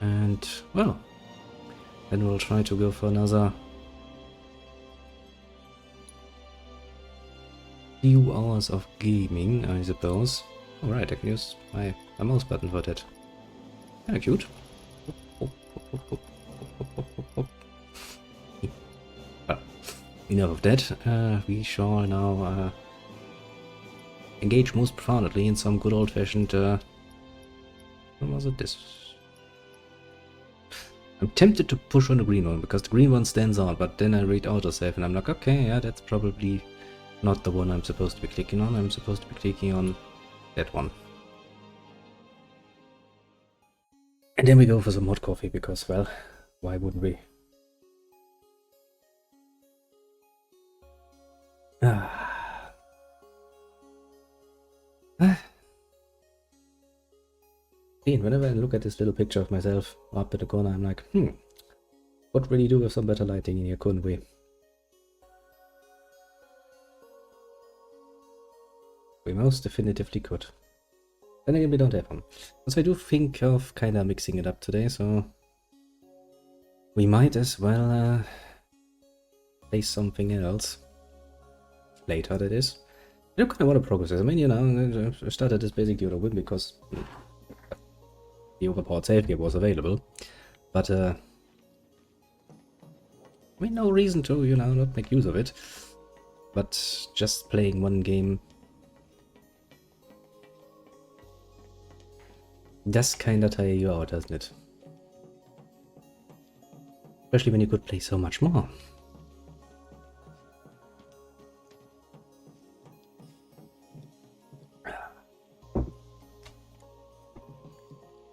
And, well, then we'll try to go for another few hours of gaming, I suppose. Alright, I can use my mouse button for that. Kinda cute. Well, enough of that. We shall now engage most profoundly in some good old-fashioned... what was it? This... I'm tempted to push on the green one, because the green one stands out, but then I read autosave and I'm like, okay, yeah, that's probably not the one I'm supposed to be clicking on. I'm supposed to be clicking on that one. And then we go for some hot coffee, because, well, why wouldn't we? Whenever I look at this little picture of myself up at the corner, I'm like, what really do with some better lighting in here, couldn't we? We most definitively could. Then again, we don't have one. So I do think of kinda mixing it up today, so we might as well play something else. Later, that is. I do kinda want to progress this. I mean, you know, I started this basically with a win because the overpowered save game was available. But, I mean, no reason to, you know, not make use of it. But just playing one game does kinda tire you out, doesn't it? Especially when you could play so much more.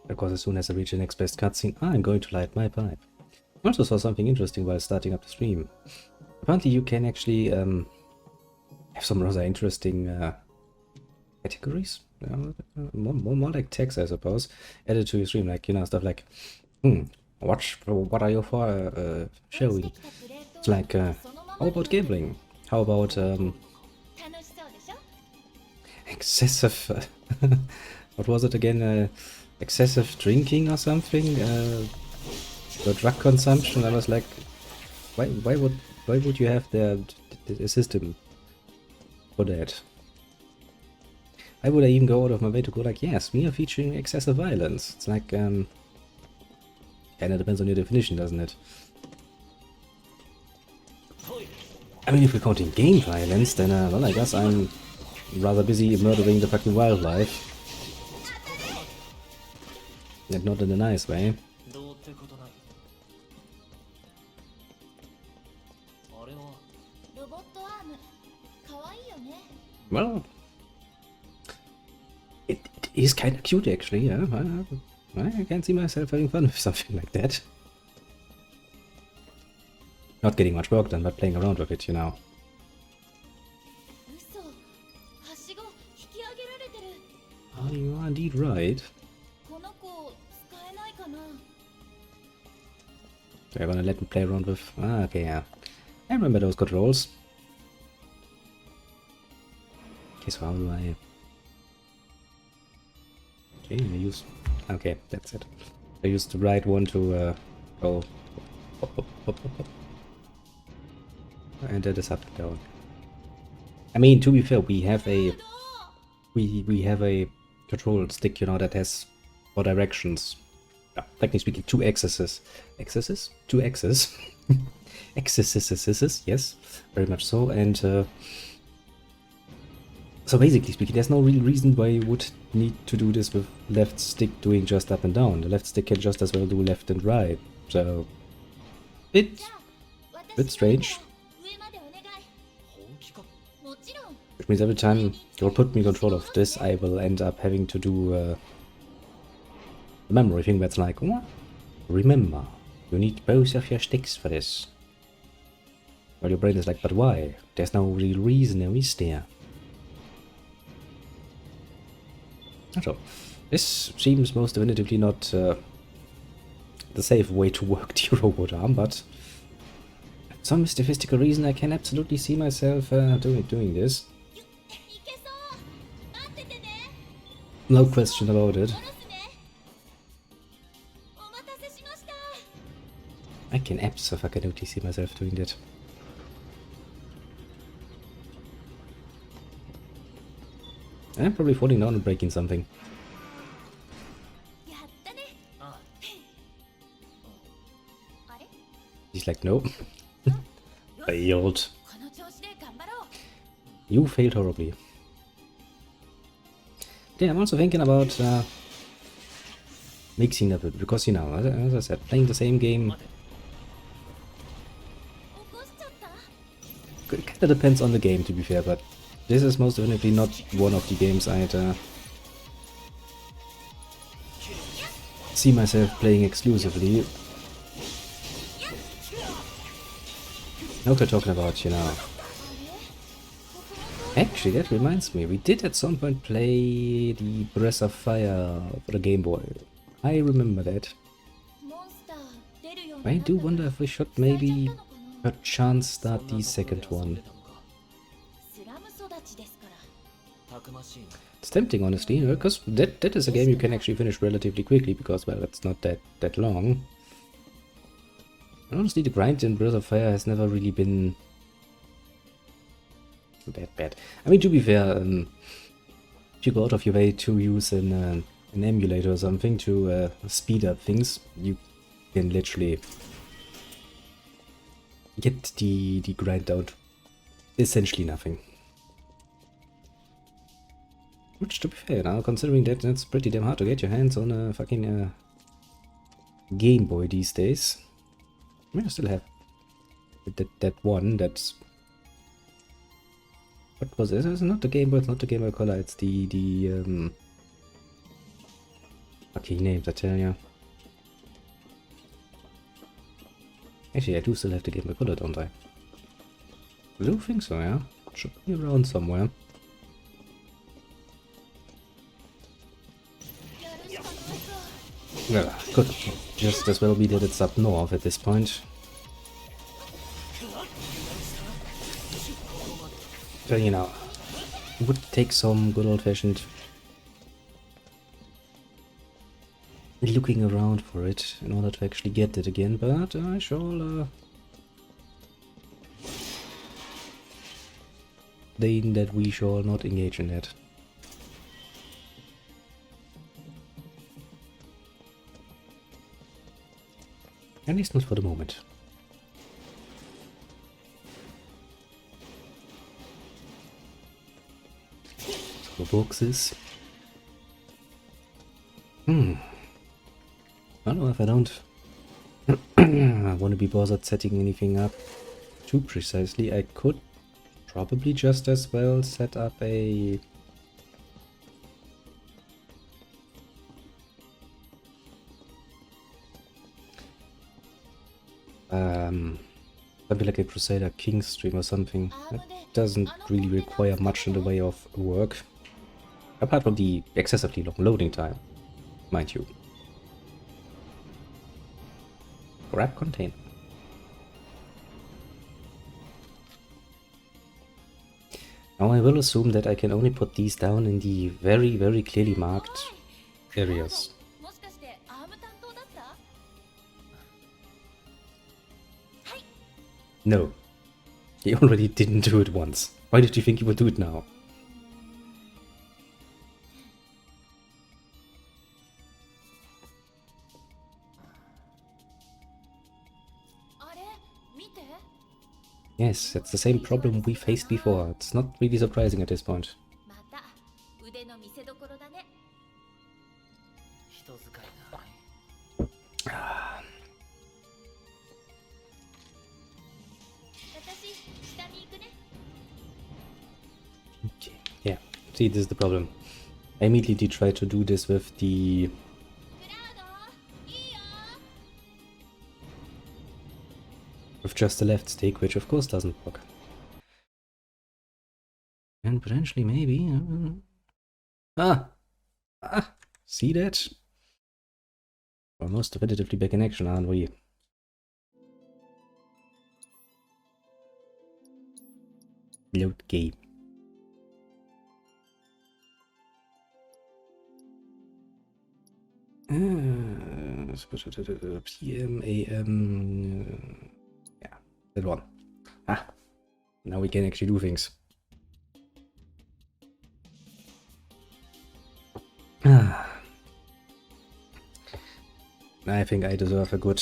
Of course, as soon as I reach the next best cutscene, I'm going to light my pipe. I also saw something interesting while starting up the stream. Apparently you can actually have some rather interesting categories, more like tags, I suppose, added to your stream, like, you know, stuff like, what are you for showing? It's like, how about gambling? How about excessive, what was it again, excessive drinking or something, or drug consumption? I was like, why would you have the system for that? Why would I even go out of my way to go like, yes, we are featuring excessive violence? It's like, kinda depends on your definition, doesn't it? I mean, if we're counting game violence, then, well, I guess I'm rather busy murdering the fucking wildlife. And not in a nice way. Well, it is kind of cute, actually. Yeah, I can see myself having fun with something like that. Not getting much work done, but playing around with it, you know. Oh, you are indeed right. They're gonna let me play around with... Ah, okay, yeah. I remember those controls. Okay, so how do I... Okay, I use... Okay, that's it. I used the right one to go... Up. And that is up and down. I mean, to be fair, we have a... We have a control stick, you know, that has 4 directions. Technically speaking, 2 axes. Axes? 2 axes. Axes, yes, very much so. And so basically speaking, there's no real reason why you would need to do this with left stick doing just up and down. The left stick can just as well do left and right. So, bit strange. Which means every time you'll put me in control of this, I will end up having to do the memory thing that's like, what? Remember, you need both of your sticks for this. Well, your brain is like, but why? There's no real reason, is there? So, this seems most definitively not the safe way to work the robot arm, but for some mystical reason I can absolutely see myself doing this. No question about it. I can absolutely see myself doing that. I'm probably falling down and breaking something. He's like, nope. Failed. You failed horribly. Yeah, I'm also thinking about mixing up a bit, because, you know, as I said, playing the same game kind of depends on the game, to be fair, but this is most definitely not one of the games I'd see myself playing exclusively. Now we're talking about, you know... Actually, that reminds me, we did at some point play the Breath of Fire for the Game Boy. I remember that. I do wonder if we should maybe a chance start the second one. It's tempting, honestly, because that is a game you can actually finish relatively quickly, because, well, it's not that long. And honestly, the grind in Breath of Fire has never really been that bad. I mean, to be fair, if you go out of your way to use an emulator or something to speed up things, you can literally get the grind down to essentially nothing. Which, to be fair, now considering that it's pretty damn hard to get your hands on a fucking Game Boy these days. I mean, I still have that one that's... What was it? It's not the Game Boy, it's not the Game Boy Color, it's the okay, names, I tell ya. Actually, I do still have the Game Boy Color, don't I? I do think so, yeah. Should be around somewhere. Well, could just as well be that it's up north at this point. So, you know, it would take some good old-fashioned looking around for it in order to actually get it again, but I shall deign that we shall not engage in that. At least not for the moment. So boxes. I don't know if I don't want to be bothered setting anything up too precisely. I could probably just as well set up a something like a Crusader King stream or something. That doesn't really require much in the way of work, apart from the excessively long loading time, mind you. Grab container. Now I will assume that I can only put these down in the very, very clearly marked areas. No. He already didn't do it once. Why did you think he would do it now? Yes, it's the same problem we faced before. It's not really surprising at this point. Okay, yeah. See, this is the problem. I immediately tried to do this with the... with just the left stick, which of course doesn't work. And potentially maybe... Ah! See that? We're most definitively back in action, aren't we? Load game. PM, AM. Yeah, that one. Ah, now we can actually do things. I think I deserve a good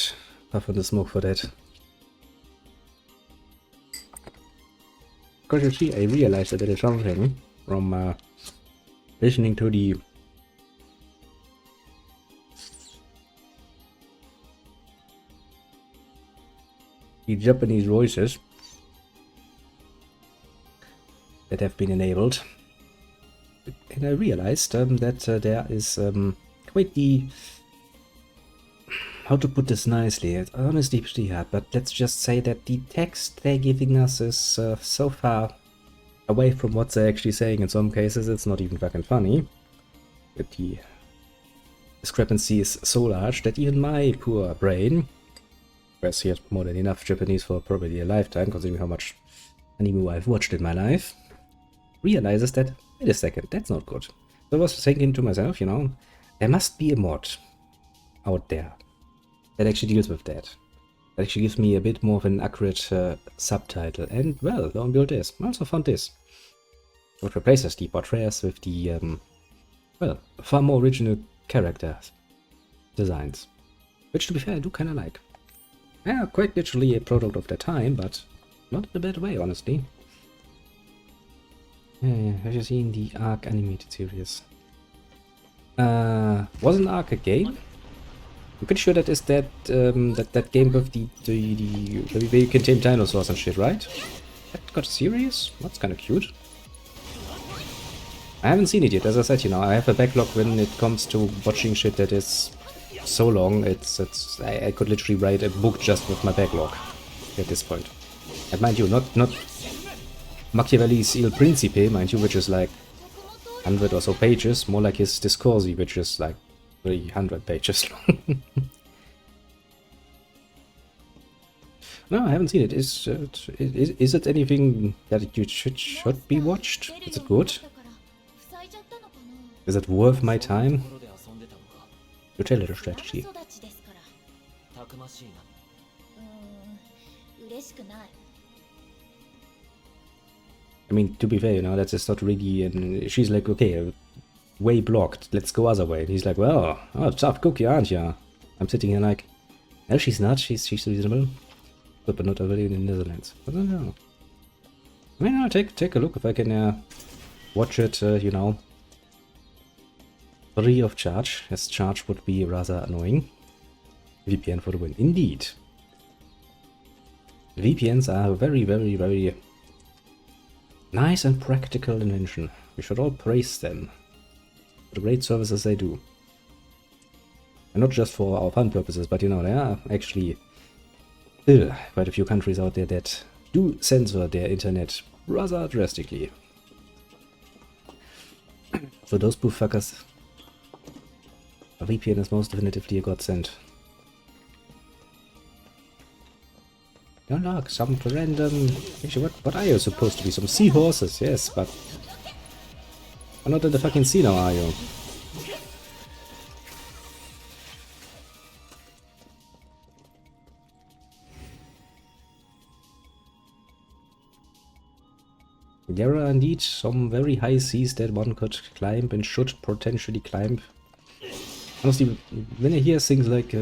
puff on the smoke for that. Because you see, I realized that there is something from listening to the Japanese voices that have been enabled. And I realized that there is quite the... How to put this nicely? It's honestly pretty hard, but let's just say that the text they're giving us is so far away from what they're actually saying. In some cases, it's not even fucking funny. But the discrepancy is so large that even my poor brain, whereas he has more than enough Japanese for probably a lifetime, considering how much anime I've watched in my life, realizes that, wait a second, that's not good. So I was thinking to myself, you know, there must be a mod out there that actually deals with that. That actually gives me a bit more of an accurate subtitle. And, well, lo and behold this. I also found this. Which replaces the portrayals with the, well, far more original character designs. Which, to be fair, I do kind of like. Yeah, quite literally a product of their time, but not in a bad way, honestly. Have you seen the Ark animated series? Wasn't Ark a game? I'm pretty sure that is that game with the where you can tame dinosaurs and shit, right? That got a series? That's kind of cute. I haven't seen it yet, as I said, you know, I have a backlog when it comes to watching shit that is so long. I could literally write a book just with my backlog at this point. And mind you, not Machiavelli's Il Principe, mind you, which is like 100 or so pages, more like his Discorsi, which is like 300 pages long. No, I haven't seen it. Is it anything that you should be watched? Is it good? Is it worth my time? You tell it a strategy. I mean, to be fair, you know, that's just not really... And she's like, okay, way blocked, let's go other way. And he's like, well, oh, tough cookie, aren't ya? I'm sitting here like, no, she's not, she's reasonable. But not already in the Netherlands. I don't know. I mean, I'll take a look if I can watch it, you know, free of charge, as charge would be rather annoying. VPN for the win. Indeed. VPNs are a very, very, very nice and practical invention. We should all praise them for the great services they do. And not just for our fun purposes, but you know, there are actually still quite a few countries out there that do censor their internet rather drastically. For those poof fuckers, a VPN is most definitively a godsend. No, look, some random... Actually, what are you supposed to be? Some seahorses, yes, but... You're not in the fucking sea now, are you? There are indeed some very high seas that one could climb and should potentially climb. Honestly, when I hear things like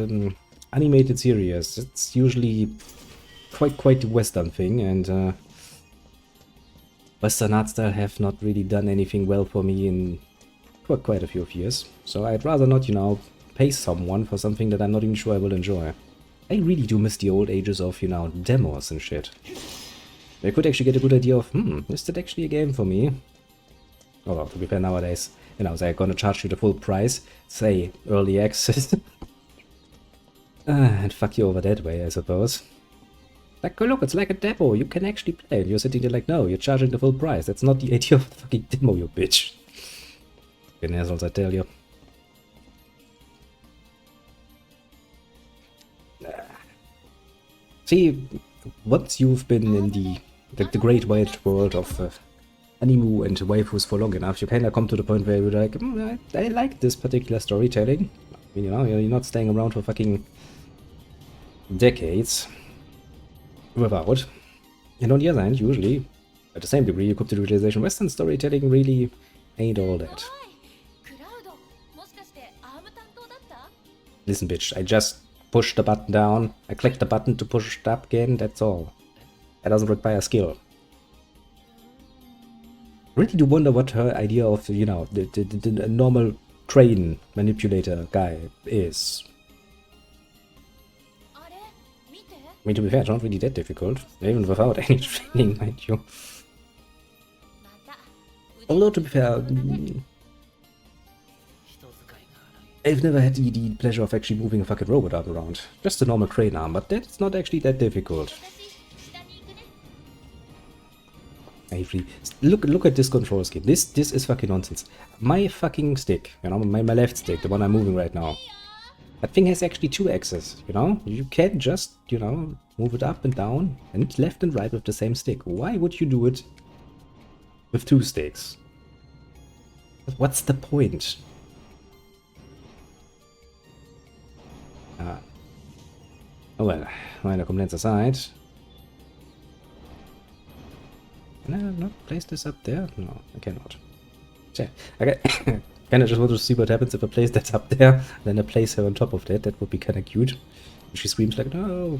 animated series, it's usually quite the Western thing, and Western art style have not really done anything well for me in quite a few years. So I'd rather not, you know, pay someone for something that I'm not even sure I will enjoy. I really do miss the old ages of, you know, demos and shit. I could actually get a good idea of, is that actually a game for me? Oh, well, to be fair, nowadays, you know, they're gonna charge you the full price, say, early access. And fuck you over that way, I suppose. Like, oh, look, it's like a demo, you can actually play. And you're sitting there like, no, you're charging the full price. That's not the idea of the fucking demo, you bitch. Fucking assholes, I tell you. See, once you've been in the great wide world of anime and waifus for long enough, you kinda come to the point where you're like, I like this particular storytelling. I mean, you know, you're not staying around for fucking decades without. And on the other hand, usually, at the same degree, you come to the realization Western storytelling really ain't all that. Listen, bitch, I just pushed the button down. I clicked the button to push it up again, that's all. That doesn't require skill. I really do wonder what her idea of, you know, the normal train manipulator guy is. I mean, to be fair, it's not really that difficult, even without any training, mind you. Although, to be fair, I've never had the pleasure of actually moving a fucking robot arm around. Just a normal crane arm, but that's not actually that difficult. Actually, look at this control scheme. This is fucking nonsense. My fucking stick, you know, my left stick, the one I'm moving right now. That thing has actually 2 axes, you know? You can't just, you know, move it up and down and left and right with the same stick. Why would you do it with 2 sticks? What's the point? Oh well, minor complaints aside. Can I not place this up there? No, I cannot. Okay, I kinda just want to see what happens if I place that up there, then I place her on top of that. That would be kinda cute. And she screams like, no!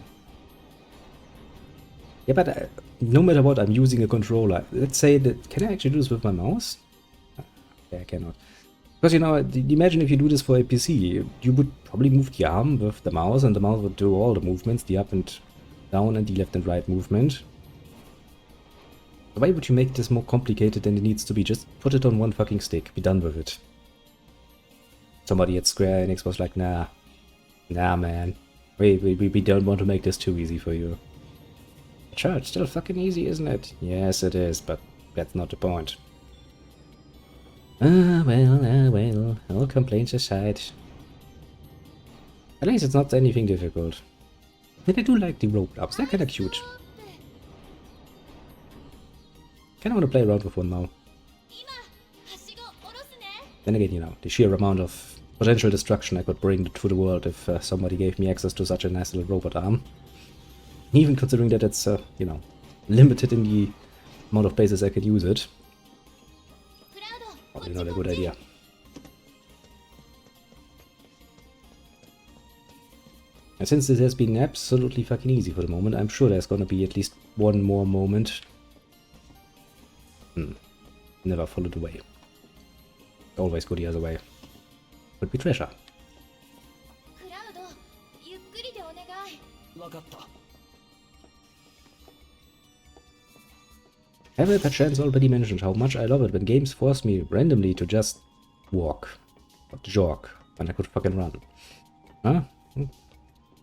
Yeah, but no matter what, I'm using a controller. Let's say that... Can I actually do this with my mouse? Yeah, I cannot. Because, you know, imagine if you do this for a PC, you would probably move the arm with the mouse, and the mouse would do all the movements, the up and down and the left and right movement. Why would you make this more complicated than it needs to be? Just put it on one fucking stick, be done with it. Somebody at Square Enix was like, nah. Nah, man. We don't want to make this too easy for you. Sure, it's still fucking easy, isn't it? Yes, it is, but that's not the point. Well, all complaints aside. At least it's not anything difficult. But I do like the rope ups, they're kinda cute. Kinda wanna play around with one now. Then again, you know, the sheer amount of potential destruction I could bring to the world if somebody gave me access to such a nice little robot arm. Even considering that it's, you know, limited in the amount of places I could use it. Probably not a good idea. And since this has been absolutely fucking easy for the moment, I'm sure there's gonna be at least one more moment. Never follow the way. Always go the other way. Would be treasure. Have I perchance already mentioned how much I love it when games force me randomly to just walk or jog when I could fucking run? Huh?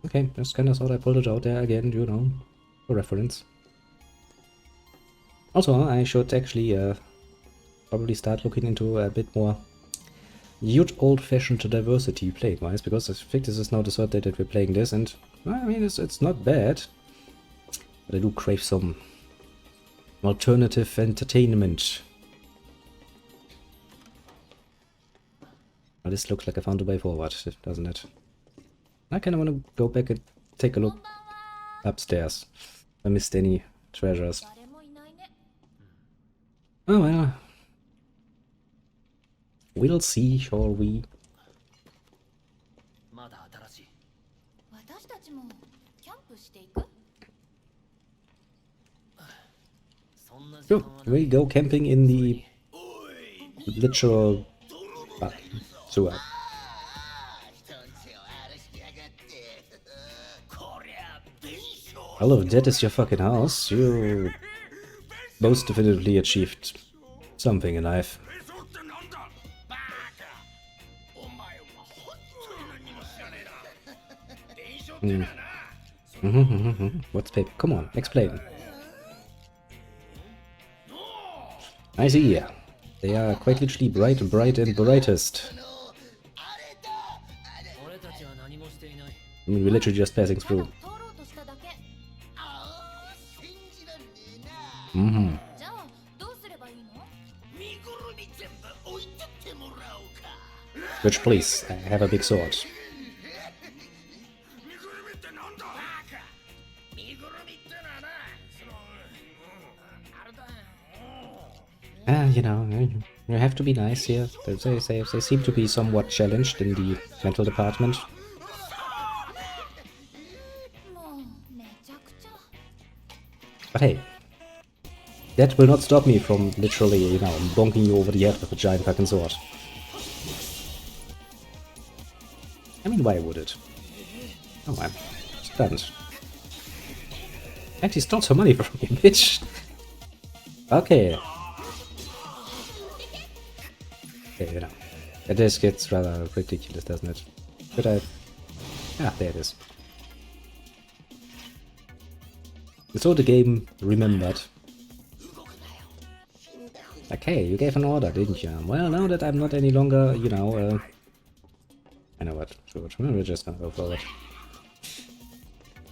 Okay, just kinda thought I pulled it out there again, you know, for reference. Also, I should actually probably start looking into a bit more huge old-fashioned diversity playing-wise, because I think this is now the 3rd day that we're playing this, and I mean, it's not bad, but I do crave some alternative entertainment. Well, this looks like I found a way forward, doesn't it? I kinda wanna go back and take a look upstairs. I missed any treasures. Oh well. We'll see, shall we? Sure, we go camping in the literal sewer. Well, if that is your fucking house, you most definitively achieved something in life. What's paper? Come on, explain. I see. They are quite literally bright and brightest. I mean, we're literally just passing through. Which, please, I have a big sword. You know, you have to be nice here. They seem to be somewhat challenged in the mental department. But hey, that will not stop me from literally, you know, bonking you over the head with a giant fucking sword. I mean, why would it? Oh, I'm stunned. Actually stole some money from me, bitch. Okay. Okay, you know. This gets rather ridiculous, doesn't it? But ah, there it is. So the game remembered. Like, hey, you gave an order, didn't you? Well, now that I'm not any longer, you know, I know what. Sure, we're just gonna go forward.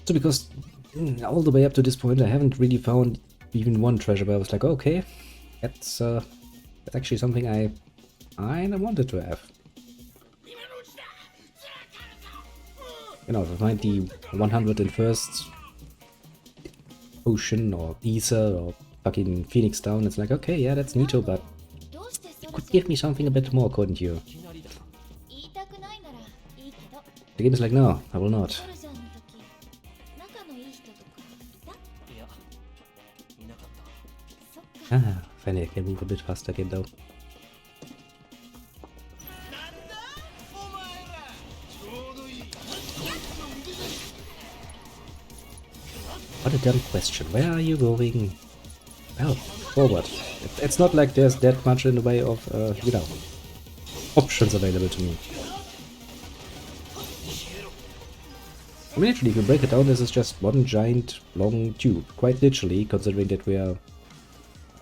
So because all the way up to this point I haven't really found even one treasure, but I was like, okay, that's actually something I kinda wanted to have. You know, to find the 101st ocean or ether or fucking Phoenix Down, it's like, okay, yeah, that's neato, but you could give me something a bit more, couldn't you? The game is like, no, I will not. Ah, finally I can move a bit faster again though. What a dumb question. Where are you going? Well, forward. It's not like there's that much in the way of, you know, options available to me. I mean, actually, if you break it down, this is just one giant, long tube. Quite literally, considering that we are...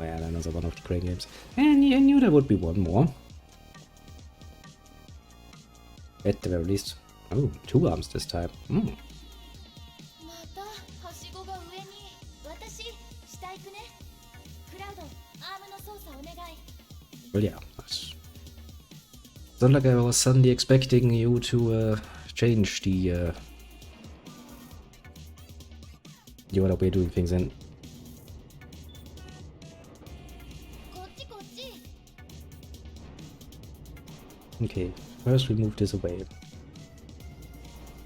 Oh yeah, another one of the crane games. And I knew there would be one more. At the very least. Oh, 2 arms this time. Hmm. Well, yeah. It's not like I was suddenly expecting you to change the other way of doing things in. Okay, first we move this away.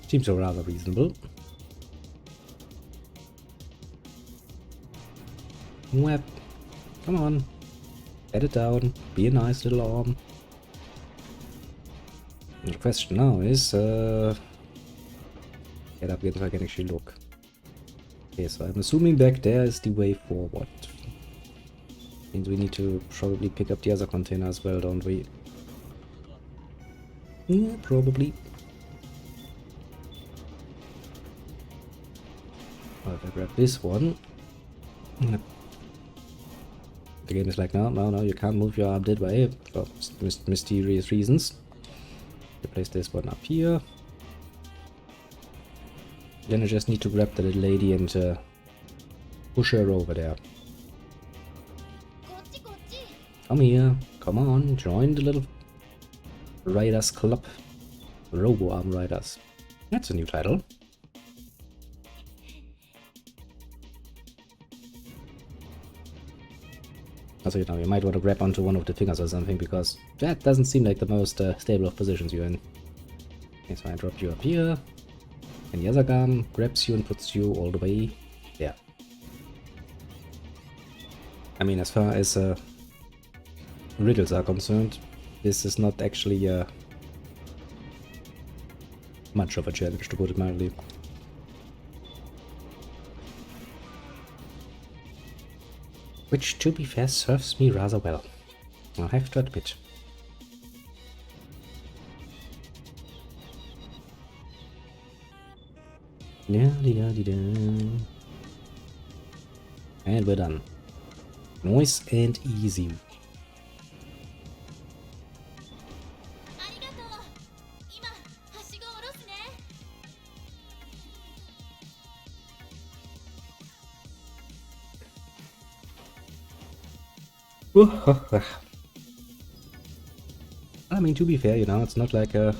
Seems rather reasonable. Web. Come on. Get it down. Be a nice little arm. And the question now is, get up again so I can actually look. Okay, so I'm assuming back there is the way forward. Means we need to probably pick up the other container as well, don't we? Yeah, probably. Well, if I grab this one... The game is like, no, you can't move your arm that way for mysterious reasons. You place this one up here. Then I just need to grab the little lady and push her over there. Come here, come on, join the little Riders Club. Robo-Arm Riders. That's a new title. Also, you know, you might want to grab onto one of the fingers or something, because that doesn't seem like the most stable of positions you're in. Okay, so I drop you up here, and the other gun grabs you and puts you all the way there. I mean, as far as riddles are concerned, this is not actually much of a challenge, to put it mildly. Which, to be fair, serves me rather well, I have to admit. And we're done. Nice and easy. I mean, to be fair, you know, it's not like there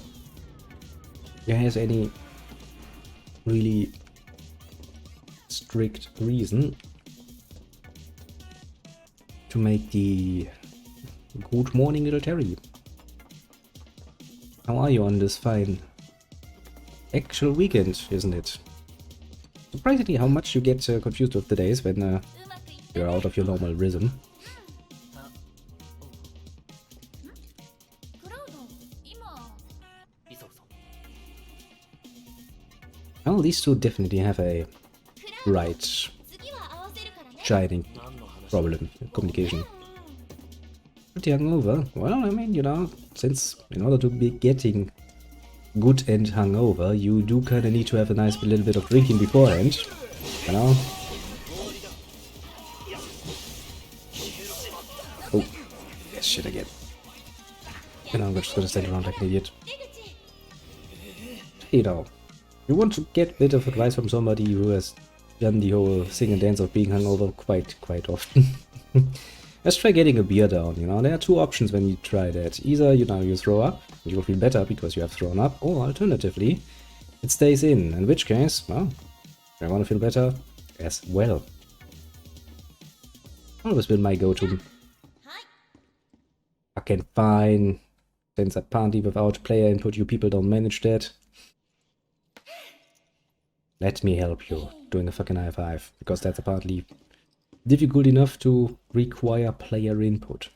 has any really strict reason to make the Good morning, little Terry. How are you on this fine actual weekend, isn't it? Surprisingly how much you get confused with the days when you're out of your normal rhythm. Well, these two definitely have a bright, shining problem in communication. Pretty hungover? Well, I mean, you know, since in order to be getting good and hungover, you do kind of need to have a nice little bit of drinking beforehand, you know? Oh, yes, shit again. You know, I'm just gonna stand around like an idiot. You know, you want to get a bit of advice from somebody who has done the whole sing and dance of being hungover quite often. Let's try getting a beer down, you know. There are two options when you try that. Either, you know, you throw up, you will feel better because you have thrown up, or alternatively, it stays in which case, well, I want to feel better as well. Always been my go-to. Fucking fine. Since apparently without player input you people don't manage that. Let me help you, doing a fucking high five, because that's apparently difficult enough to require player input.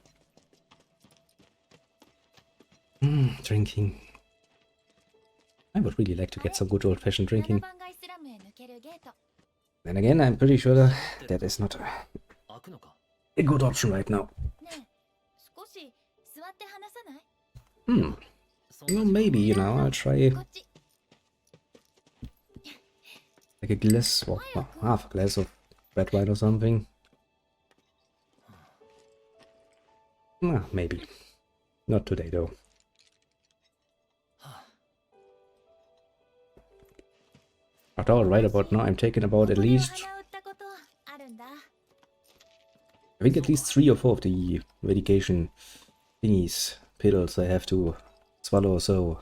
Drinking. I would really like to get some good old-fashioned drinking. Then again, I'm pretty sure that is not a good option right now. Well, maybe, you know, I'll try like a glass or half a glass of red wine or something. Maybe. Not today, though. But all right about now, I'm taking about at least... I think at least 3 or 4 of the medication thingies, pills I have to swallow so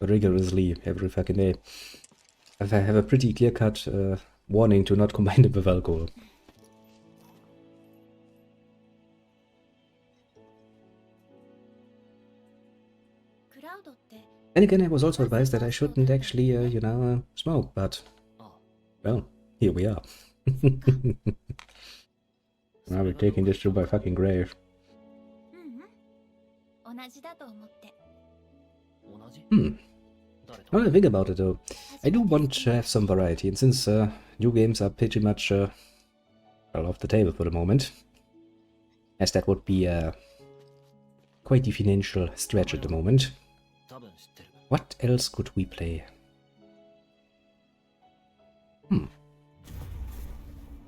rigorously every fucking day. I have a pretty clear-cut warning to not combine it with alcohol. And again, I was also advised that I shouldn't actually, you know, smoke, but... Well, here we are. Now we're taking this to my fucking grave. When I think about it though, I do want to have some variety, and since new games are pretty much well, off the table for the moment, as that would be quite the financial stretch at the moment. What else could we play?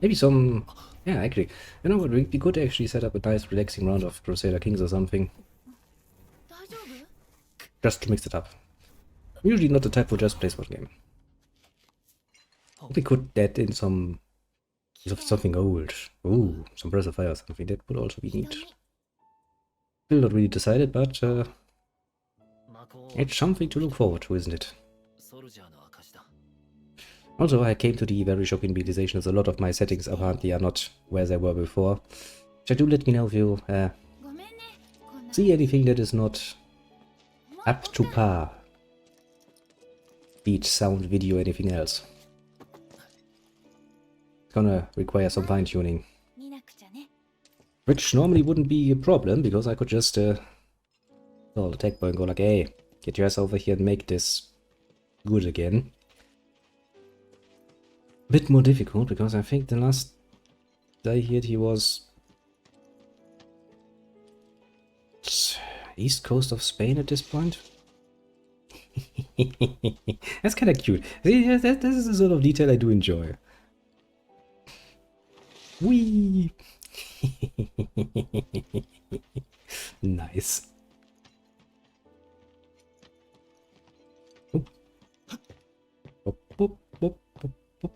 Maybe some... Yeah, actually, you know what, we could actually set up a nice relaxing round of Crusader Kings or something. Just to mix it up. I'm usually not the type who just plays one game. We could add in some... something old. Ooh, some Breath of Fire or something, that would also be neat. Still not really decided, but it's something to look forward to, isn't it? Also, I came to the very shocking realization that a lot of my settings apparently are not where they were before. So do let me know if you see anything that is not up to par. Beat, sound, video, anything else. It's gonna require some fine-tuning. Which normally wouldn't be a problem, because I could just call the tech boy and go like, hey, get your ass over here and make this good again. A bit more difficult, because I think the last I heard he was east coast of Spain at this point. That's kind of cute. See, this is the sort of detail I do enjoy. Whee! Nice. Oop. Boop, boop, boop, boop, boop.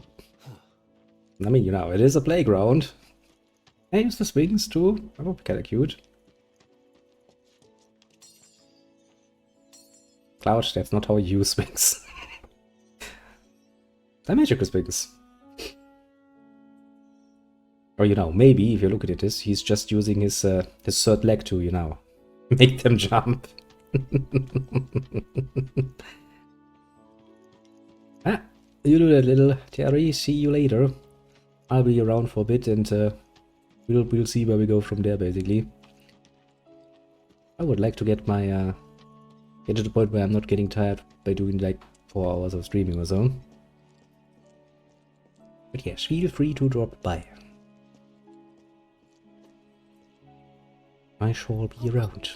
I mean, you know, it is a playground. I use the swings too. That would be kind of cute. Cloud, that's not how you use swings. They're magical swings. Or, you know, maybe if you look at this, he's just using his third leg to, you know, make them jump. Ah, you do that, little Terry. See you later. I'll be around for a bit, and we'll see where we go from there, basically. I would like to get my get to the point where I'm not getting tired by doing like 4 hours of streaming or so. But yes, feel free to drop by. I shall be around.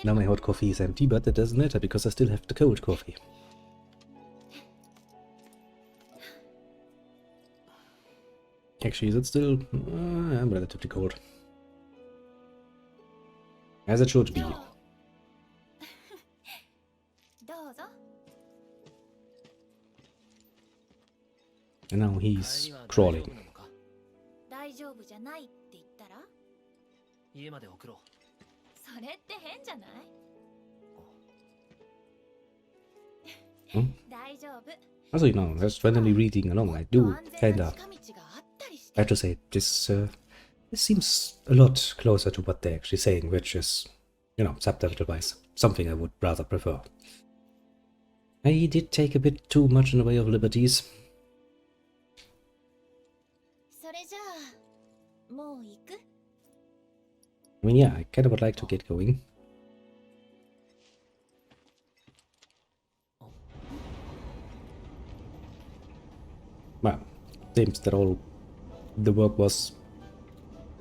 Now my hot coffee is empty, but that doesn't matter because I still have the cold coffee. Actually, is it still I'm relatively cold. As it should be. And now he's crawling. Hmm? Also, you know, just randomly reading along, I do kinda I have to say, this seems a lot closer to what they're actually saying, which is, you know, subtitle-wise, something I would rather prefer. I did take a bit too much in the way of liberties. I mean, yeah, I kind of would like to get going. Well, seems that all the work was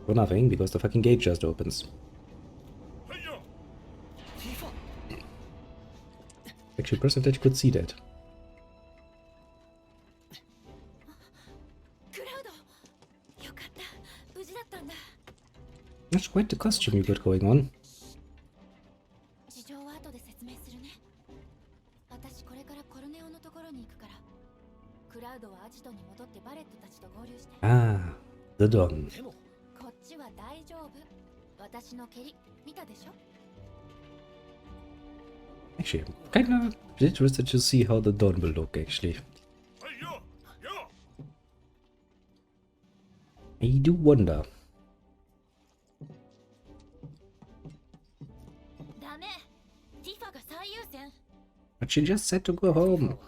for nothing because the fucking gate just opens. Actually, impressive that you could see that. That's quite the costume you got going on. Ah, the Don. Actually, I'm kind of interested to see how the Don will look, actually. I do wonder. But she just said to go home.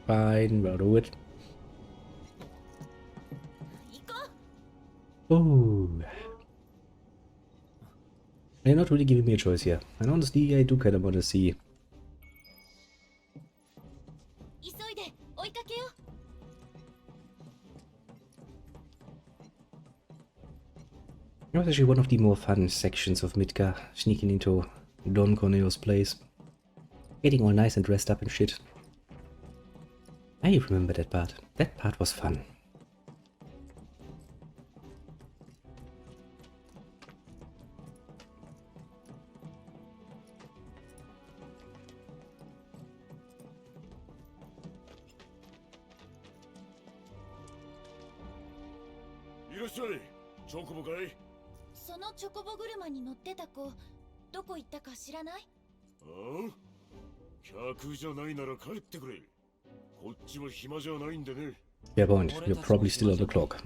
Fine, we'll do it. Oh. They're not really giving me a choice here. And honestly, I do kind of want to see. It was actually one of the more fun sections of Midgar, sneaking into Don Corneo's place. Getting all nice and dressed up and shit. I remember that part. That part was fun. Yeah, point. You're probably still on the clock.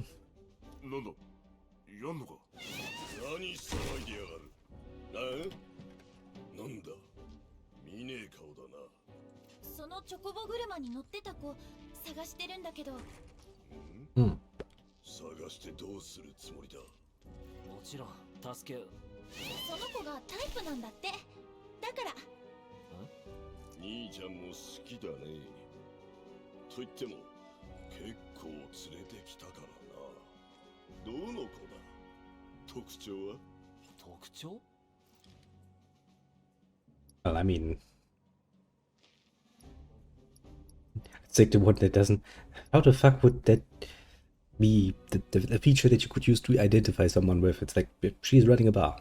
Well, I mean, it's like the one that doesn't. How the fuck would that be the feature that you could use to identify someone with? It's like she's running a bar.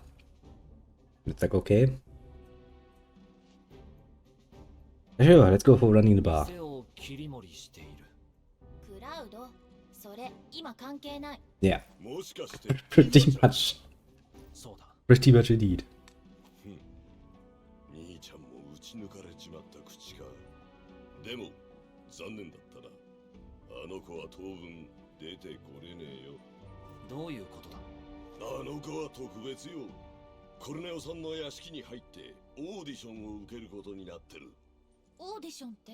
It's like, okay. Sure, let's go for running the bar. Yeah. Pretty much. Pretty much indeed. 兄ちゃんも打ち抜かれちまった口か。でも残念だったな。あの子は当分出てこれねえよ。どういうことだ？あの子は特別よ。コルネオさんの屋敷に入ってオーディションを受けることになってる。オーディションって？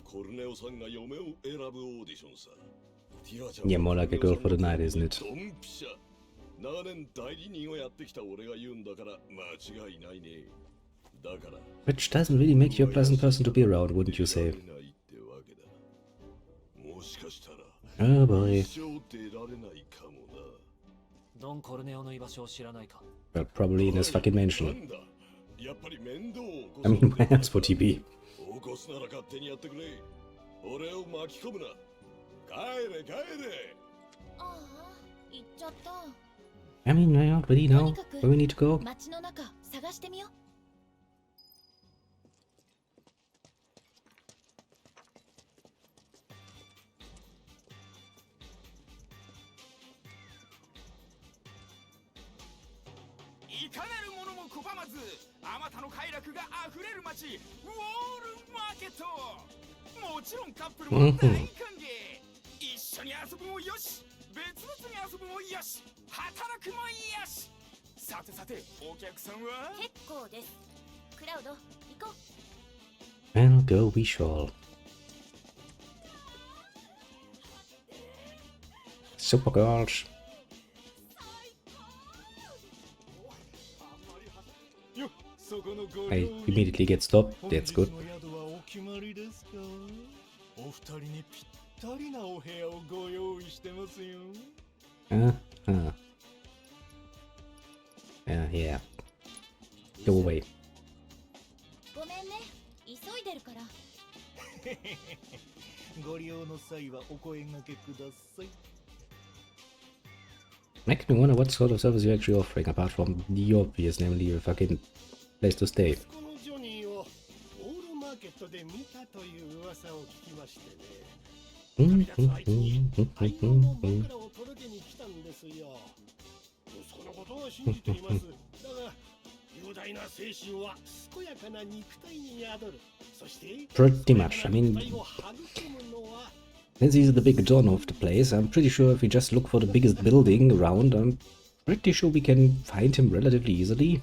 コルネオさんが嫁を選ぶオーディションさ。Yeah, more like a girl for the night, isn't it? 長年代理人をやってきた俺が言うんだから間違いないね。Which doesn't really make you a pleasant person to be around, wouldn't you say? Oh boy. Well, probably in his fucking mansion. I mean, where else would he be? I mean, I don't really know where we need to go. いかなるものも拒まず、あまたの快楽があふれる街、ウォールマーケット。もちろんカップルも大歓迎。一緒に遊ぶもよし、別々に遊ぶもよし、働くもよし。さてさて、お客さんは？結構です。クラウド、行こう。And go we shall. Super girls. I immediately get stopped. That's good. Yeah. Go away. Makes me wonder what sort of service you're actually offering, apart from the obvious, namely a fucking place to stay. Pretty much. I mean, since he's the big John of the place, I'm pretty sure if we just look for the biggest building around, I'm pretty sure we can find him relatively easily.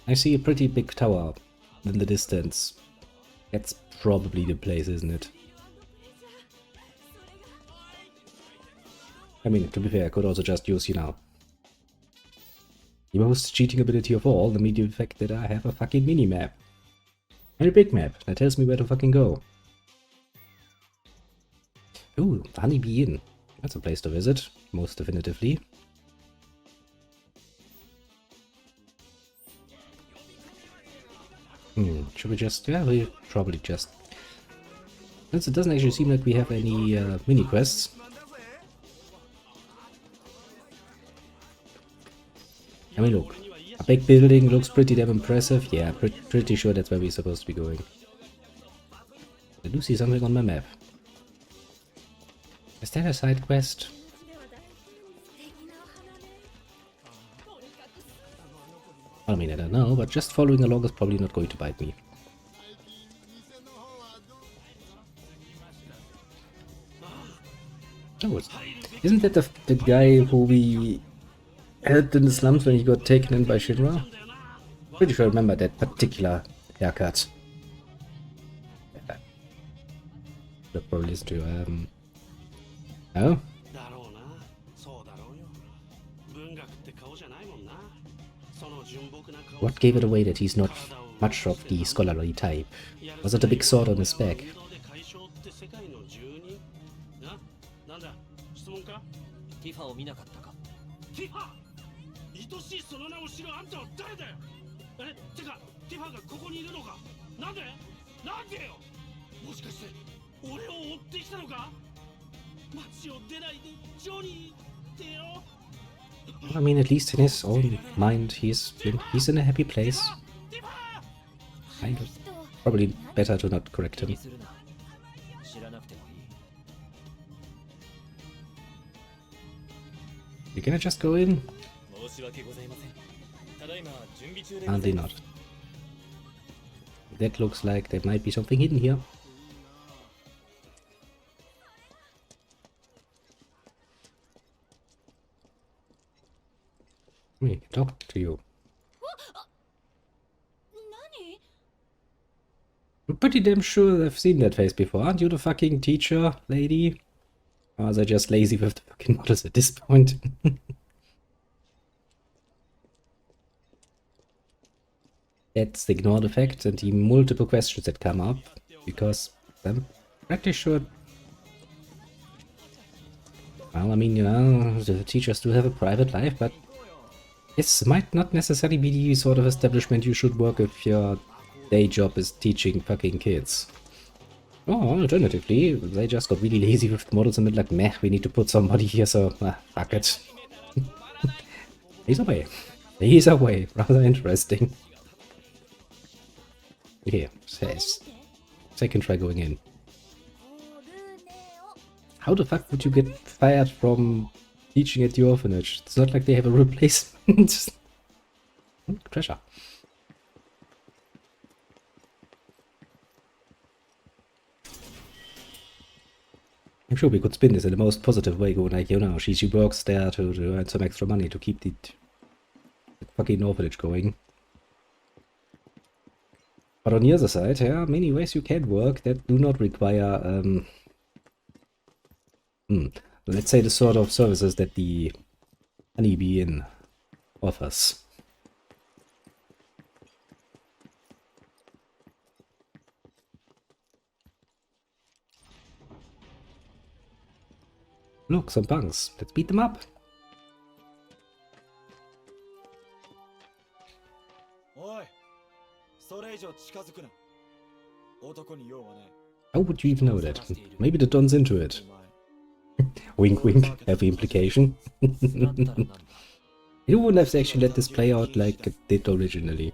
I see a pretty big tower in the distance. That's probably the place, isn't it? I mean, to be fair, I could also just use, you know, the most cheating ability of all, the mere fact that I have a fucking mini-map. And a big map that tells me where to fucking go. Ooh, the Honeybee Inn. That's a place to visit, most definitively. Should we just... yeah, we probably just... since it doesn't actually seem like we have any mini-quests. I mean, look. A big building looks pretty damn impressive. Yeah, pretty sure that's where we're supposed to be going. I do see something on my map. Is that a side quest? I mean, I don't know, but just following along is probably not going to bite me. Oh, isn't that the guy who we helped in the slums when he got taken in by Shinra? Pretty sure I remember that particular haircut. Yeah. Should probably listen to oh? What gave it away that he's not much of the scholarly type? Was it a big sword on his back? ティファを見なかったか。ティファ、愛しいその名を知るあんたは誰だよ。てかティファがここにいるのか。なんでなんでよ。もしかして俺を追ってきたのか。街を出ないでジョニーってよ。I mean, at least in his own mind, he's in a happy place. Kind of. Probably better to not correct 気に him. するな。知らなくてもいい。 You gonna just go in? 申し訳ございません。ただいま準備中で Are they not? That looks like there might be something hidden here. Me, talk to you. I'm pretty damn sure I've seen that face before. Aren't you the fucking teacher, lady? Or are they just lazy with the fucking models at this point? Let's ignore the fact and the multiple questions that come up, because I'm pretty sure... Well, I mean, you know, the teachers do have a private life, but this might not necessarily be the sort of establishment you should work if your day job is teaching fucking kids. Or alternatively, they just got really lazy with the models and been like, meh, we need to put somebody here, so fuck it. Either way. Either way, rather interesting. Okay, says. Second try going in. How the fuck would you get fired from teaching at the orphanage? It's not like they have a replacement. Treasure. I'm sure we could spin this in the most positive way, go like, you know, she works there to earn some extra money to keep the fucking orphanage going. But on the other side, there are many ways you can work that do not require, let's say the sort of services that the Honeybee Inn offers. Look, some punks. Let's beat them up. How would you even know that? Maybe the Don's into it. Wink wink, heavy implication. You wouldn't have actually let this play out like it did originally.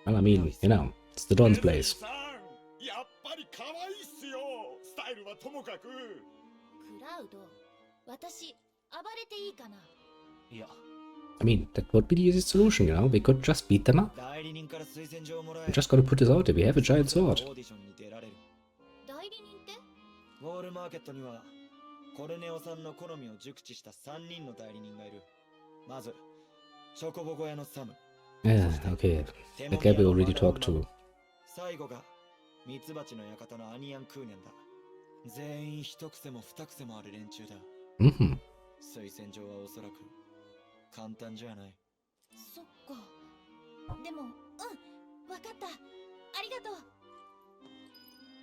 Well, I mean, you know, it's the Don's place. I mean, that would be the easiest solution, you know? We could just beat them up. We just gotta put this out there. We have a giant sword. Yeah, okay. That guy we already talked to. Mm-hmm.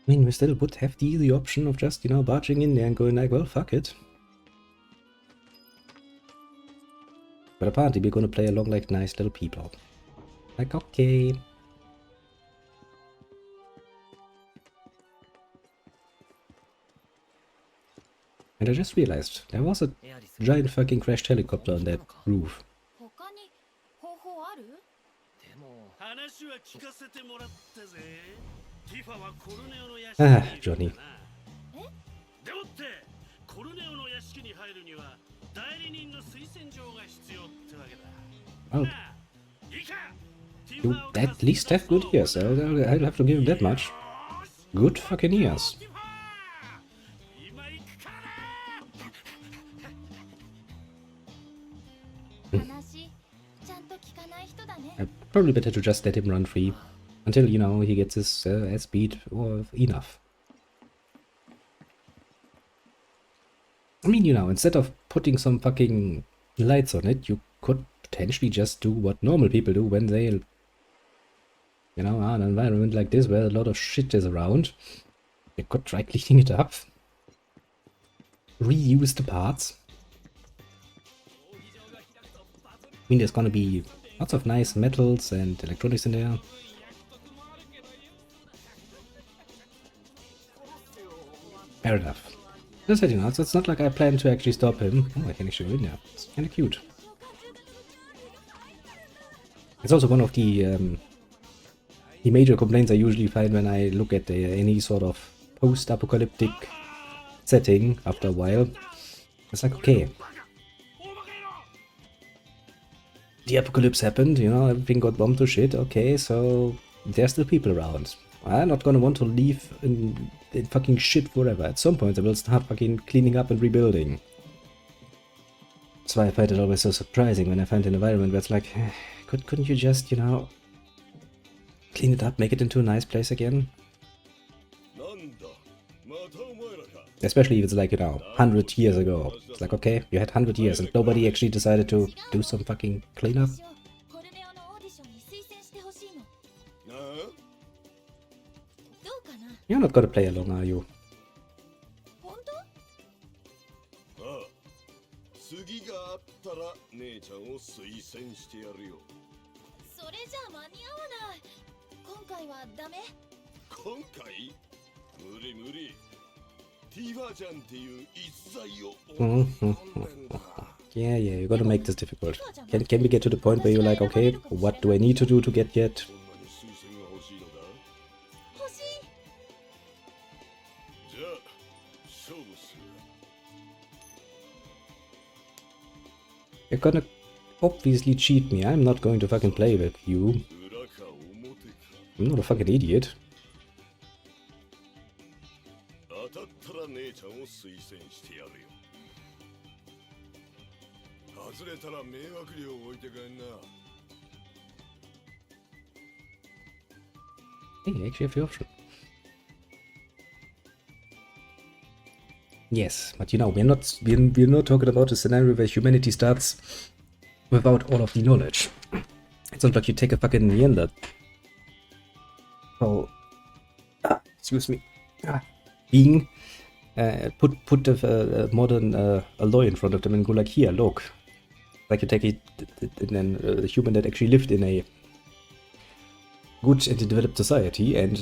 I mean, we still would have the easy option of just, you know, barging in there and going like, well, fuck it. But apparently we're gonna play along like nice little people. Like, okay. And I just realized, there was a giant fucking crashed helicopter on that roof. Ah, Johnny. Oh. You at least have good ears, I'll have to give him that much. Good fucking ears. Probably better to just let him run free. Until, you know, he gets his ass beat or enough. I mean, you know, instead of putting some fucking lights on it, you could potentially just do what normal people do when they, you know, are in an environment like this where a lot of shit is around. You could try cleaning it up. Reuse the parts. I mean, there's gonna be lots of nice metals and electronics in there. Fair enough. As I said, you know, it's not like I plan to actually stop him. Oh, I can actually go in there. It's kind of cute. It's also one of the major complaints I usually find when I look at any sort of post-apocalyptic setting after a while. It's like, okay, the apocalypse happened, you know, everything got bombed to shit, okay, so there's still people around. I'm not gonna want to leave in fucking shit forever. At some point I will start fucking cleaning up and rebuilding. That's why I find it always so surprising when I find an environment where it's like, couldn't you just, you know, clean it up, make it into a nice place again? Especially if it's like, you know, 100 years ago. It's like, okay, you had 100 years and nobody actually decided to do some fucking cleanup. You're not gonna play along, are you? Yeah, you're gonna make this difficult. Can we get to the point where you're like, okay, what do I need to do to get yet? You're gonna obviously cheat me. I'm not going to fucking play with you. I'm not a fucking idiot. Hey, you actually have the option. Yes, but you know, we're not talking about a scenario where humanity starts without all of the knowledge. It's not like you take a fucking Neander. Oh, excuse me. Being put a modern alloy in front of them and go like, here, look. Like you take a human that actually lived in a good and developed society, and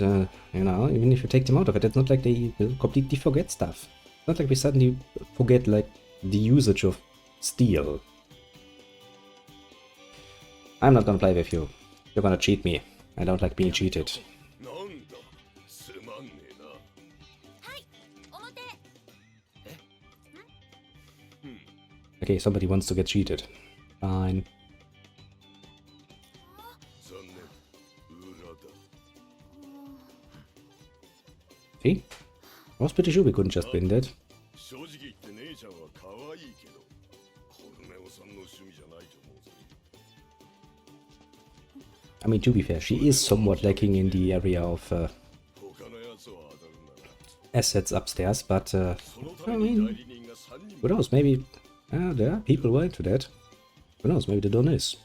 you know, even if you take them out of it, it's not like they completely forget stuff. It's not like we suddenly forget like the usage of steel. I'm not gonna play with you. You're gonna cheat me. I don't like being cheated. Okay, somebody wants to get cheated. Fine. See? I was pretty sure we couldn't just win that. I mean, to be fair, she is somewhat lacking in the area of assets upstairs, but I mean, who knows, maybe there are people who are into that. Who knows, maybe the Don is.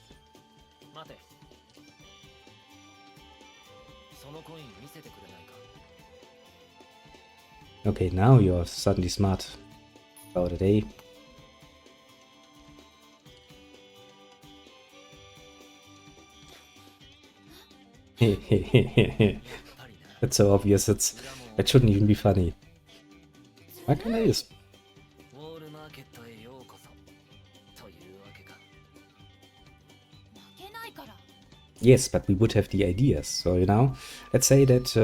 Okay, now you're suddenly smart about it, eh? That's so obvious, it shouldn't even be funny. Why can't I use? Yes, but we would have the ideas. So, you know, let's say that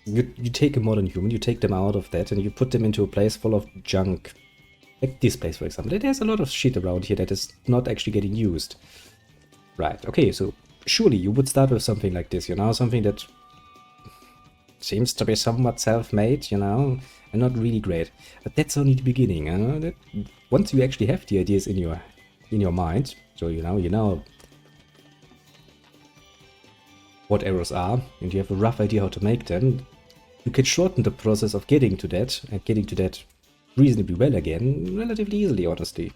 you take a modern human, you take them out of that, and you put them into a place full of junk. Like this place, for example. There's a lot of shit around here that is not actually getting used. Right, okay, so surely you would start with something like this, you know, something that seems to be somewhat self-made, you know, and not really great. But that's only the beginning, you know. That once you actually have the ideas in your mind, so you know what errors are, and you have a rough idea how to make them, you can shorten the process of getting to that, and getting to that reasonably well again, relatively easily, honestly.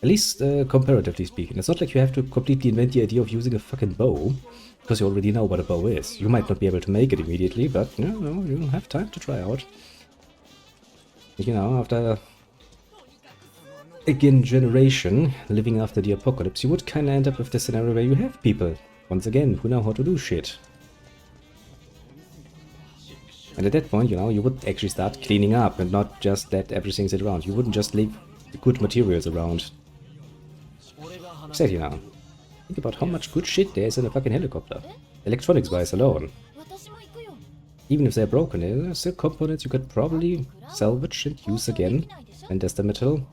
At least comparatively speaking. It's not like you have to completely invent the idea of using a fucking bow, because you already know what a bow is. You might not be able to make it immediately, but you'll have time to try out. You know, after again generation living after the apocalypse, you would kind of end up with the scenario where you have people, once again, who know how to do shit. And at that point, you know, you would actually start cleaning up and not just let everything sit around. You wouldn't just leave the good materials around. Said, you know, think about how much good shit there is in a fucking helicopter. Electronics wise alone. Even if they're broken, there's still components you could probably salvage and use again. And there's the metal.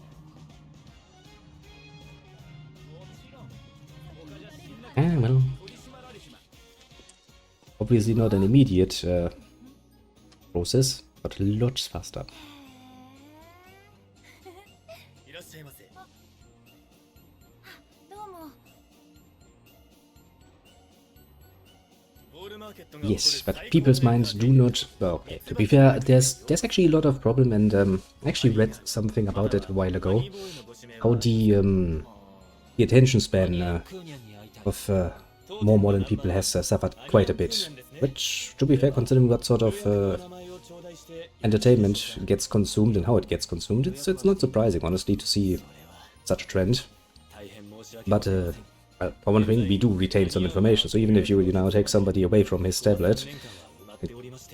Ah, well. Obviously not an immediate process, but lots faster. Yes, but people's minds do not... Well, okay, to be fair, there's actually a lot of problem, and I actually read something about it a while ago. How the attention span of more modern people has suffered quite a bit. Which, to be fair, considering what sort of entertainment gets consumed and how it gets consumed, it's not surprising, honestly, to see such a trend. But for one thing, we do retain some information, so even if you now take somebody away from his tablet,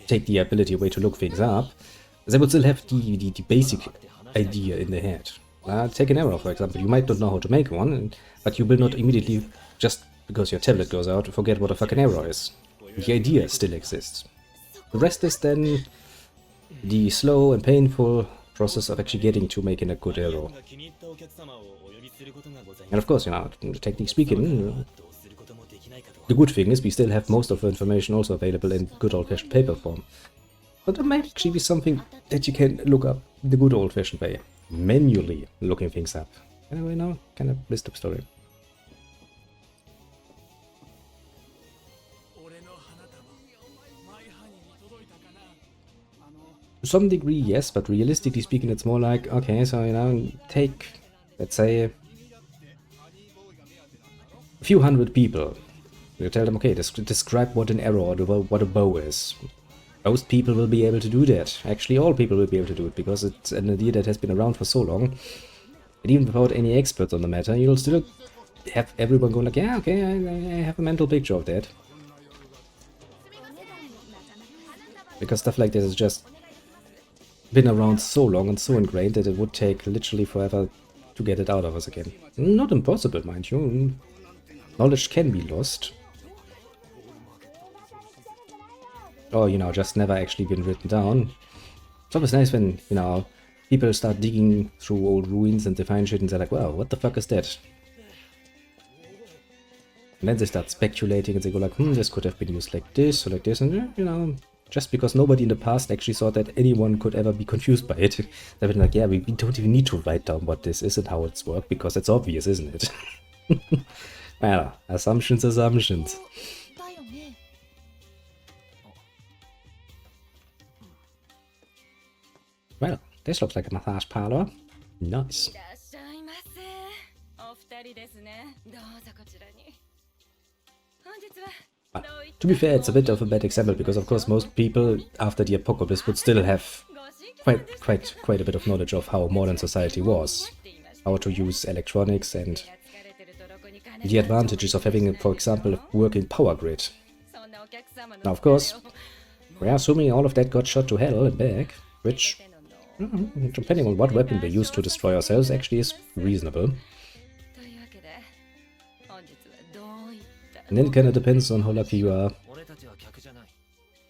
take the ability away to look things up, they would still have the basic idea in their head. Take an arrow, for example. You might not know how to make one, but you will not immediately, just because your tablet goes out, forget what a fucking arrow is. The idea still exists. The rest is then the slow and painful process of actually getting to making a good arrow. And of course, you know, technically speaking, the good thing is we still have most of the information also available in good old-fashioned paper form. But there might actually be something that you can look up the good old-fashioned way. Manually looking things up. Anyway, now, kind of list up story. To some degree, yes, but realistically speaking, it's more like, okay, so, you know, take, let's say, a few hundred people. You tell them, okay, describe what an arrow or what a bow is. Most people will be able to do that. Actually, all people will be able to do it, because it's an idea that has been around for so long. And even without any experts on the matter, you'll still have everyone going like, yeah, okay, I have a mental picture of that. Because stuff like this has just been around so long and so ingrained that it would take literally forever to get it out of us again. Not impossible, mind you. Knowledge can be lost. Or, you know, just never actually been written down. It's always nice when, you know, people start digging through old ruins and they find shit and they're like, wow, what the fuck is that? And then they start speculating and they go like, this could have been used like this or like this, and, you know, just because nobody in the past actually thought that anyone could ever be confused by it, they've been like, yeah, we don't even need to write down what this is and how it's worked, because it's obvious, isn't it? Well, assumptions. Well, this looks like a massage parlor. Nice. To be fair, it's a bit of a bad example, because of course most people after the apocalypse would still have quite a bit of knowledge of how modern society was, how to use electronics and the advantages of having, for example, a working power grid. Now, of course, we're assuming all of that got shot to hell and back, which, depending on what weapon they use to destroy ourselves, actually is reasonable. And then it kind of depends on how lucky you are.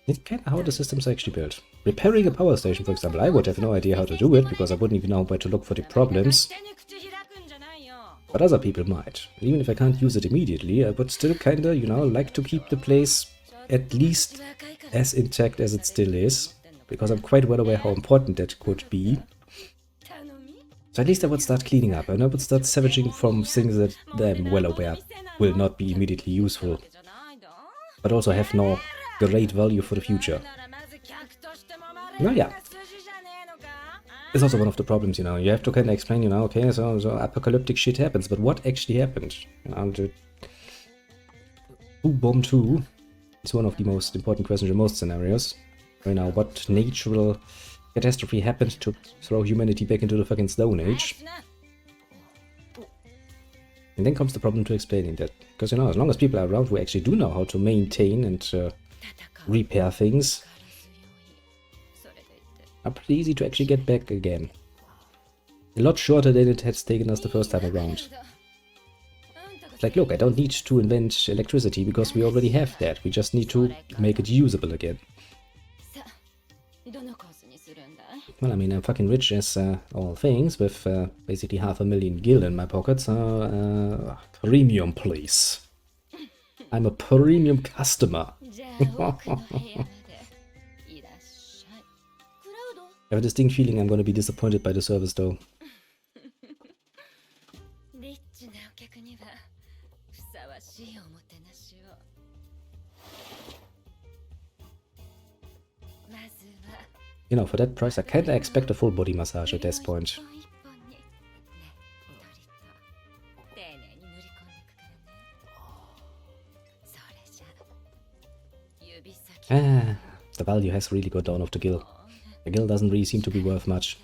It's kind of how the systems are actually built. Repairing a power station, for example, I would have no idea how to do it, because I wouldn't even know where to look for the problems. But other people might. Even if I can't use it immediately, I would still kinda, you know, like to keep the place at least as intact as it still is, because I'm quite well aware how important that could be. So at least I would start cleaning up, and I would start salvaging from things that I'm well aware will not be immediately useful, but also have no great value for the future. Now yeah, It's also one of the problems, you know. You have to kind of explain, you know, okay, so apocalyptic shit happens, but what actually happened? You know, who bombed who is one of the most important questions in most scenarios. Right now, what natural catastrophe happened to throw humanity back into the fucking Stone Age? And then comes the problem to explaining that. Because, you know, as long as people are around who actually do know how to maintain and repair things, are pretty easy to actually get back again. A lot shorter than it has taken us the first time around. It's like, look, I don't need to invent electricity because we already have that. We just need to make it usable again. Well, I mean, I'm fucking rich as all things, with basically 500,000 gil in my pocket, so premium, please. I'm a premium customer. I have a distinct feeling I'm going to be disappointed by the service, though. You know, for that price, I can't expect a full body massage at this point. The value has really gone down of the gil. The gil doesn't really seem to be worth much.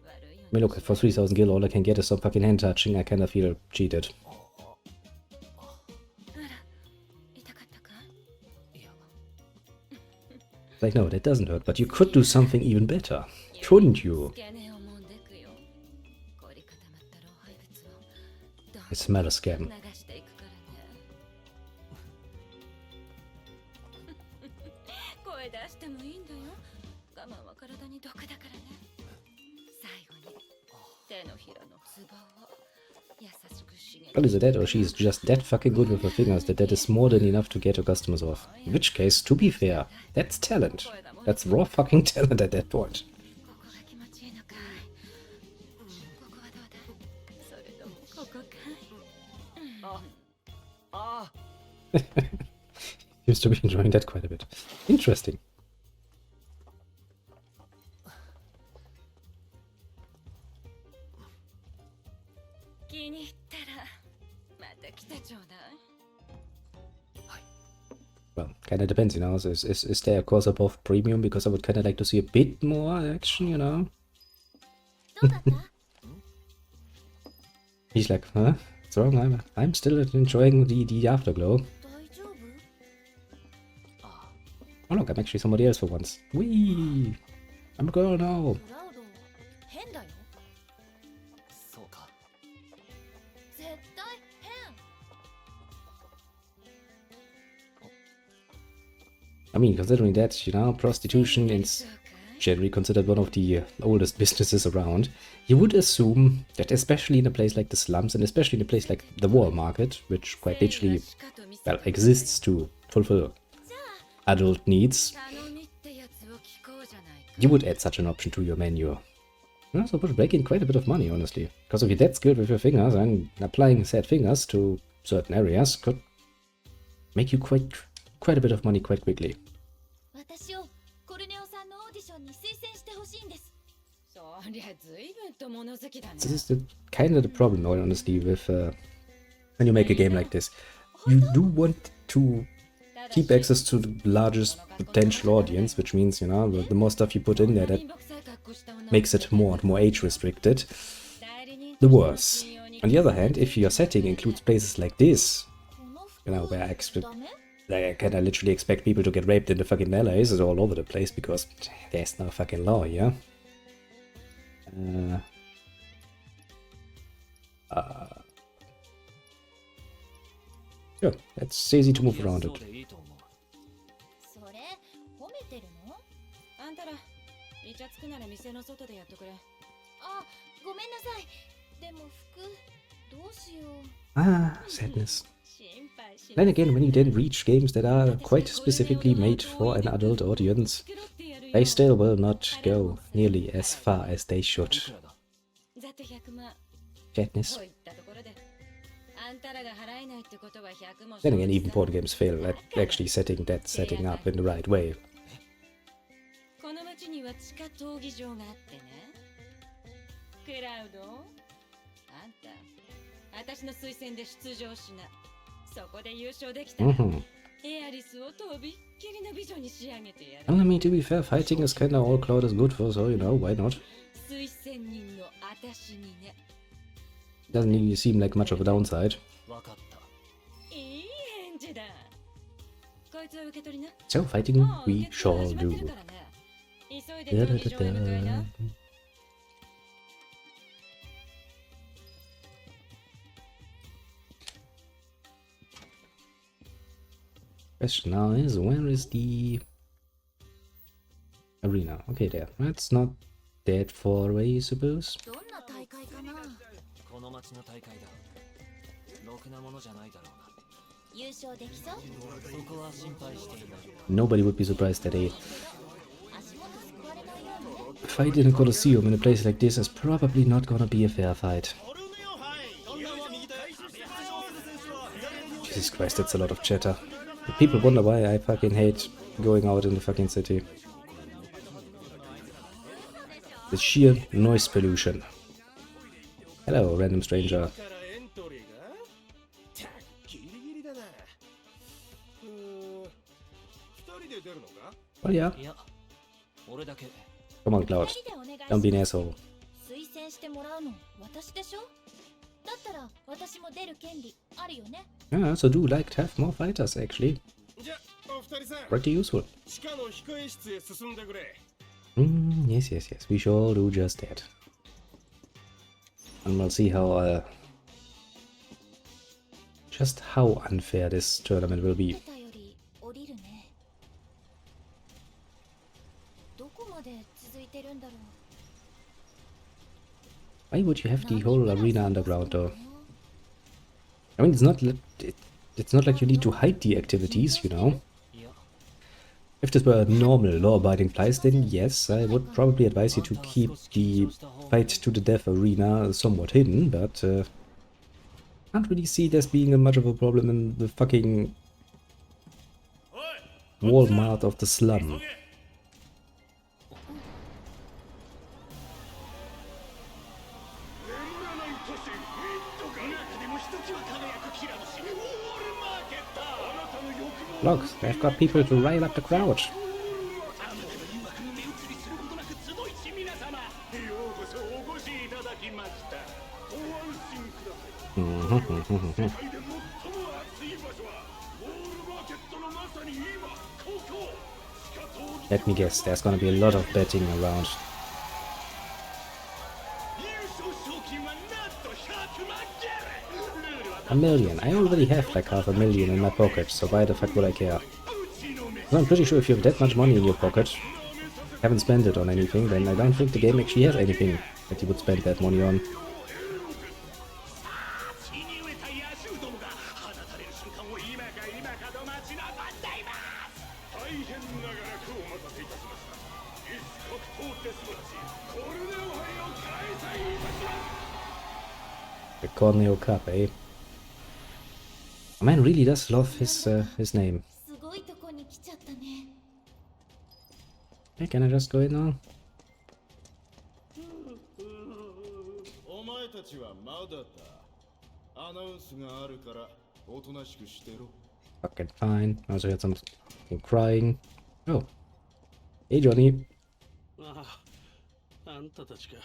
I mean, look, for 3,000 gil, all I can get is some fucking hand touching. I kinda feel cheated. Like, no, that doesn't hurt, but you could do something even better, couldn't you? I smell a scam. Well, is it that, or she's just that fucking good with her fingers that is more than enough to get her customers off? In which case, to be fair, that's talent. That's raw fucking talent at that point. Seems to be enjoying that quite a bit. Interesting. Well, kind of depends, you know. Is there a course above premium? Because I would kind of like to see a bit more action, you know. He's like, huh? What's wrong? I'm still enjoying the afterglow. Oh look, I'm actually somebody else for once. Whee! I'm a girl now. I mean, considering that, you know, prostitution is generally considered one of the oldest businesses around, you would assume that especially in a place like the slums, and especially in a place like the war market, which quite literally, well, exists to fulfill adult needs, you would add such an option to your menu. You know, so it would rake in quite a bit of money, honestly. Because if you're that skilled with your fingers, and applying said fingers to certain areas could make you quite a bit of money quite quickly. This is kind of the problem, honestly, with when you make a game like this. You do want to keep access to the largest potential audience, which means, you know, the more stuff you put in there that makes it more and more age restricted, the worse. On the other hand, if your setting includes places like this, you know, where I kind of literally expect people to get raped in the fucking LAs all over the place because there's no fucking law, yeah? Yeah, it's easy to move around it. Ah, sadness. Then again, when you then reach games that are quite specifically made for an adult audience, they still will not go nearly as far as they should. Sadness. Then again, even board games fail at actually setting that setting up in the right way. クラウド、あんた私の推薦で出場しな。そこで優勝できたら、エアリスをとびっきりの美女に仕上げてやる。And I mean, to be fair, fighting is kinda all Cloud is good for, so you know, why not? 推薦人の私にね。Doesn't really seem like much of a downside. わかった。いい返事だ。こいつは受け取りな。 So, fighting we shall do. 急いで競技場へ向かいな。Question now is, where is the arena? Okay, there. That's not that far away, I suppose. どんな大会かな。この町の大会だ。ろくなものじゃないだろうな。優勝できそう。そこは心配していない。 Nobody would be surprised that a fight in a Colosseum in a place like this is probably not gonna be a fair fight. Jesus Christ, that's a lot of chatter. People wonder why I fucking hate going out in the fucking city. The sheer noise pollution. Hello, random stranger. Oh yeah. いや、俺だけ。 Come on, Cloud. Don't be an asshole. 推薦してもらうの私でしょ。だったら私も出る権利あるよね。 Yeah, so do like to have more fighters actually. じゃあお二人さん Pretty useful. 地下の控え室へ進んでくれ Yes, yes, yes. We shall do just that. And we'll see how just how unfair this tournament will be. たより降りるね。どこまで続いてるんだろう。 Why would you have the whole arena underground though? I mean, it's not like you need to hide the activities, you know. いや、 If this were a normal law-abiding place, then yes, I would probably advise you to keep the fight to the death arena somewhat hidden, but can't really see this being much of a problem in the fucking Walmart of the slum. きは輝くきら星ウォールマーケットあなたの欲望 Look, they've got people to rile up the crowd. あなたの誘惑に目移りすることなく集いし皆様ようこそお越しいただきましたご安心ください世界で最も熱い場所はウォールマーケットのまさに今ここ地下闘技 Let me guess, there's gonna be a lot of betting around. 優勝賞金はなんと100万ギャルルールは A million. I already have like half a million in my pocket, so why the fuck would I care? So I'm pretty sure if you have that much money in your pocket, haven't spent it on anything, then I don't think the game actually has anything that you would spend that money on. 血に飢えた野獣どもが放たれる瞬間を今か今かと待ち望んでいます大変長らくお待たせいたしました異種格闘デスマッチコルネオ杯を開催いたします The Corneo Cup, eh? A man really does love his name. すごいとこに来ちゃったね。 Hey, can I just go in now? お前たちはまだだ。アナウンスがあるからおとなしくしてろ。 Fucking fine. I also heard some fucking crying. Oh. Hey, Johnny. ああ、あんたたちか。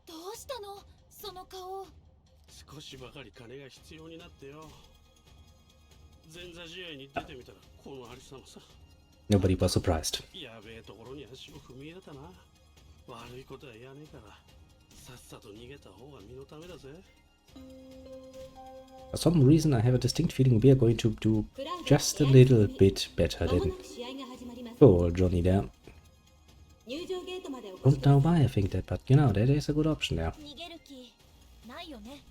どうしたのその顔。少しばかり金が必要になってよ。前座試合に出てみたらこのありさまさ。 Nobody was surprised. やべえところに足を踏み入れたな。悪いことはやねえから。さっさと逃げた方が身のためだぜ。 For some reason, I have a distinct feeling we are going to do just a little bit better than poor Johnny there. Don't know why I think that, but you know, that is a good option there. 逃げる気ないよね。